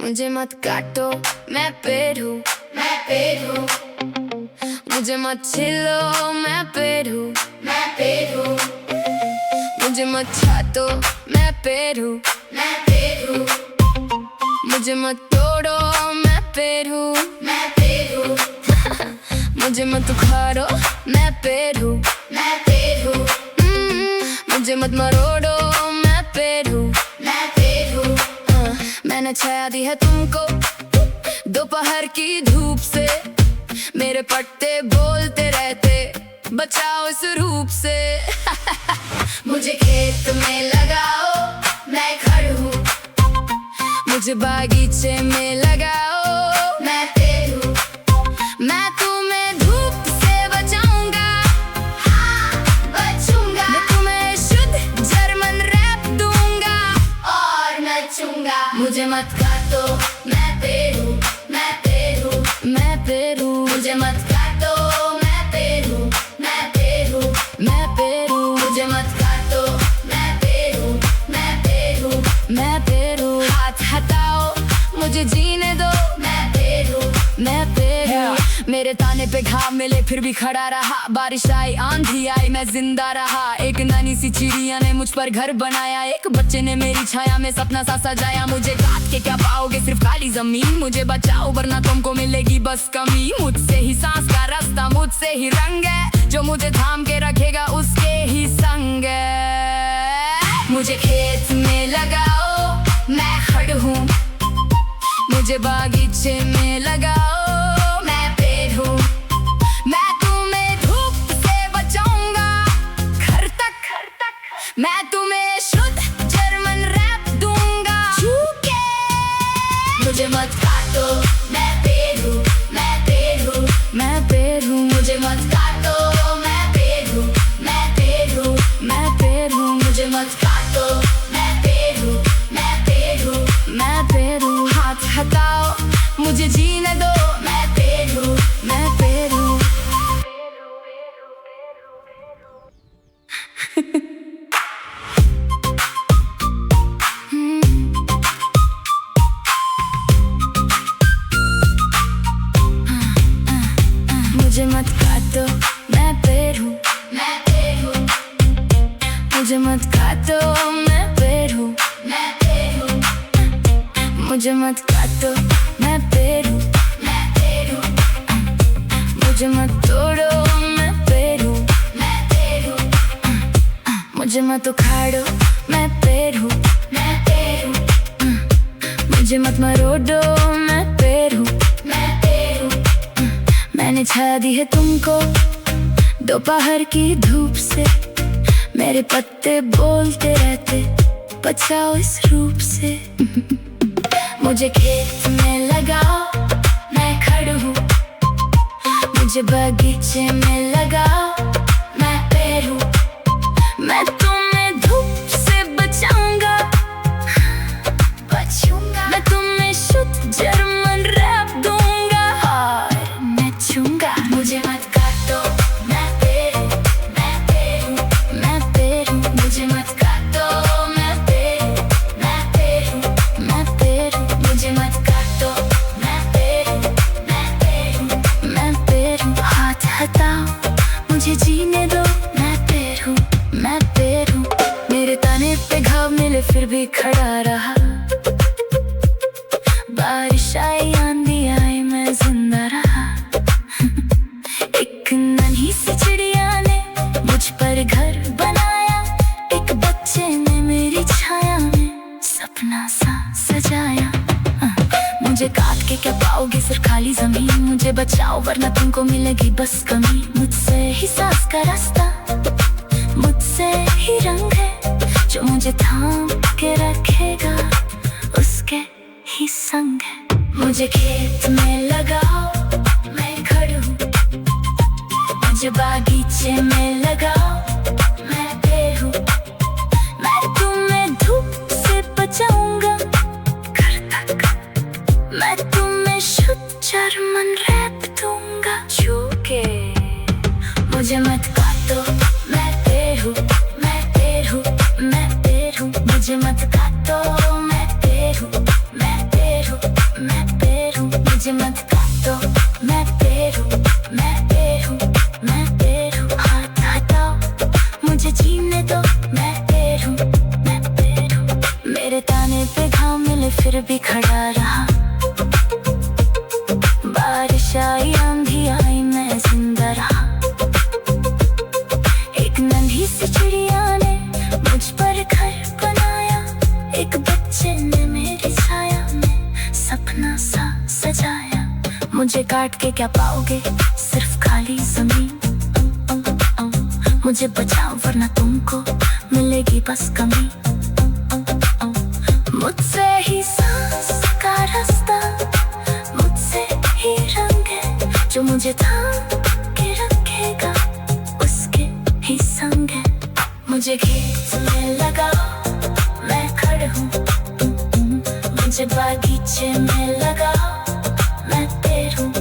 मुझे मत काटो, मैं पेड़ हूँ, मैं पेड़ हूँ। मुझे मत छीलो, मैं पेड़ हूँ, मैं पेड़ हूँ। मुझे मत छातो, मैं पेड़ हूँ, मैं पेड़ हूँ। मुझे मत तोड़ो, मैं पेड़ हूँ, मैं पेड़ हूँ। मुझे मत उखाड़ो, मैं पेड़ हूँ, मैं पेड़ हूँ। मुझे मत मरोड़ो, मैं पेड़ हूँ, मैं पेड़ हूँ। मैंने छाया दी है तुमको दोपहर की धूप से। मेरे पत्ते बोलते रहते, बचाओ इस रूप से। मुझे खेत में लगाओ, मैं खड़ हूँ। मुझे बागीचे में लगाओ, मैं पेड़ हूँ। मैं तुम्हें धूप से बचाऊंगा, हाँ बचूंगा। मैं तुम्हें शुद्ध जर्मन रैप दूंगा और नचूंगा। मुझे मत काटो, मैं पेड़ हूँ, मैं पेड़ हूँ, मैं पेड़ हूँ। मुझे मत काटो, मैं पेड़ हूँ, मैं पेड़ हूँ, मैं पेड़ हूँ। मुझे मत काटो, मैं पेड़ हूँ, मैं पेड़ हूँ, मैं पेड़ हूँ। हाथ हटाओ, मुझे जीने दो, मैं पेड़ हूँ, मैं पेड़ हूँ। मेरे ताने पे घाव मिले फिर भी खड़ा रहा। बारिश आई, आंधी आई, मैं जिंदा रहा। एक नानी सी चिड़िया ने मुझ पर घर बनाया। एक बच्चे ने मेरी छाया में सपना सा सजाया। मुझे काट के क्या पाओगे, सिर्फ काली जमीन। मुझे बचाओ वरना तुमको मिलेगी बस कमी। मुझसे ही सांस का रास्ता, मुझसे ही रंग है। जो मुझे थाम के रखेगा उसके ही संग है। मुझे खेत में लगाओ, मैं खड़ हूँ। मुझे बागीचे में लगाओ, मैं पेड़ हूँ। मैं तुम्हें धूप से बचाऊंगा घर तक। मैं तुम्हें शुद्ध जर्मन रैप दूंगा छूके। मुझे मत काटो, मैं पेड़ हूँ, मैं पेड़ हूँ, मैं पेड़ हूँ। मुझे मत काटो, मैं पेड़ हूँ, मैं पेड़ हूँ, मैं पेड़ हूँ। मुझे मत काटो, मैं पेड़ हूँ, मैं पेड़ हूँ, मैं पेड़ हूँ। हाथ हटाओ, मुझे जीने दो, मैं पेड़ हूँ, मैं पेड़ हूँ। मुझे मत काटो, मैं पेड़ हूँ, मैं पेड़ हूँ। मुझे मत काटो, मैं पेड़ हूँ, मैं पेड़ हूँ। मुझे मत काटो, मैं पेड़ हूँ, मैं पेड़ हूँ। मुझे मत तोड़ो, मैं पेड़ हूँ, मैं पेड़ हूँ। मुझे मत उखाड़ो, मैं पेड़ हूँ, मैं पेड़ हूँ। मुझे मत मरोड़ो, मैं पेड़ हूँ, मैं पेड़ हूँ। मैंने छाया दी है तुमको दोपहर की धूप से। मेरे पत्ते बोलते रहते, बचाओ इस रूप से। मुझे खेत में लगाओ, मैं खड़ हूँ। मुझे बगीचे में लगाओ, मैं पेड़ हूँ। मैं तुम्हें धूप से बचाऊंगा, बचूंगा। मैं तुम्हें शुद्ध जर्मन रैप दूंगा और नचूंगा। मुझे मत काटो, मैं पेड़ हूँ, मैं पेड़ हूँ, मैं पेड़ हूँ। मुझे मत काटो, मैं पेड़ हूँ, मैं पेड़ हूँ, मैं पेड़ हूँ। मुझे मत काटो, मैं पेड़ हूँ, मैं पेड़ हूँ, मैं पेड़ हूँ। हाथ हटाओ, मुझे जीने दो, मैं पेड़ हूँ, मैं पेड़ हूँ। मेरे तने पे घाव मिले फिर भी खड़ा रहा। बारिश आई, आंधी आई, मैं जिंदा रहा। एक नन्ही सी चिड़िया ने मुझ पर घर बनाया। एक बच्चे ने मेरी छाया में सपना सा सजाया। मुझे काट के क्या पाओगे, सिर्फ खाली जमीन। मुझे बचाओ वरना तुमको मिलेगी बस कमी। मुझसे ही सांस का रास्ता, मुझसे ही रंग है। जो मुझे थाम के रखेगा उसके ही संग है। मुझे खेत में लगाओ, मैं खड़ हूँ। मुझे बागीचे में लगाओ, मैं पेड़ हूँ। मैं तुम्हें धूप से बचाऊंगा घर तक। मैं तुम्हें शुद्ध जर्मन रैप दूंगा छूके। मुझे मत काटो, मैं पेड़ हूँ, मैं पेड़ हूँ, मैं पेड़ हूँ। मुझे मत काटो, मैं पेड़ हूँ, मैं पेड़ हूँ। फिर भी खड़ा रहा। बारिश आई आंधी आई मैं जिंदा रहा। एक नन्ही सी चिड़िया ने मुझ पर घर बनाया, एक बच्चे ने मेरी छाया में सपना सा सजाया। मुझे काट के क्या पाओगे, सिर्फ खाली जमीन। मुझे बचाओ वरना तुमको मिलेगी बस कमी। मुझसे ही सांस का रास्ता, मुझसे ही रंग है, जो मुझे थाम के रखेगा उसके ही संग है। मुझे खेत में लगाओ मैं खड़ा हूँ, मुझे बागीचे में लगाओ मैं पेड़ हूँ।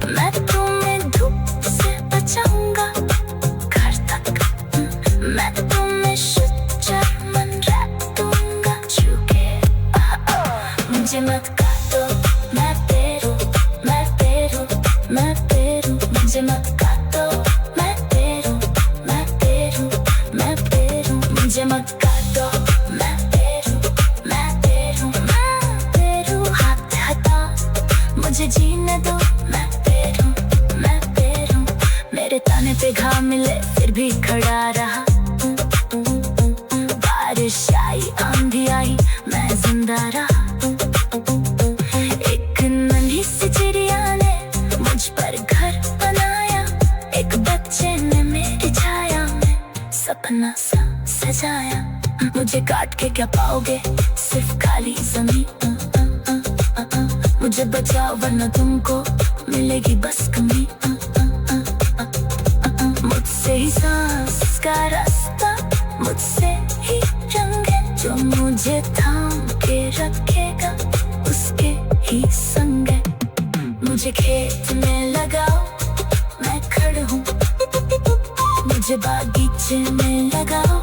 मैं तुम्हें धूप से बचाऊंगा घर तक, मैं तुम्हें शुद्ध मन रख दूंगा छूके। मुझे मत काटो मैं पेड़ हूँ, मैं पेड़ हूँ, मैं पेड़ हूँ। मुझे मत काटो मैं पेड़ हूँ, मैं पेड़ हूँ, मैं पेड़ हूँ। मुझे मत काटो मैं पेड़ हूँ, मैं पेड़ हूँ, मैं पेड़ हूँ। हाथ हटा मुझे जीने दो, मैं पेड़ हूँ, मैं पेड़ हूँ। मेरे ताने पे घाव मिले फिर भी खड़ा रहा। बारिश आई आंधी आई मैं जिंदा रहा। एक नन्ही सी चिड़िया ने मुझ पर घर बनाया, एक बच्चे ने मेरी छाया में सपना सा सजाया। मुझे काट के क्या पाओगे, सिर्फ खाली जमीन। मुझे बचाओ वरना तुमको मिलेगी बस कमी। मुझसे ही सांस का रास्ता, मुझसे ही रंग है, जो मुझे थाम के रखेगा उसके ही संग है। मुझे खेत में लगाओ मैं खड़ा हूँ, मुझे बागीचे में लगाओ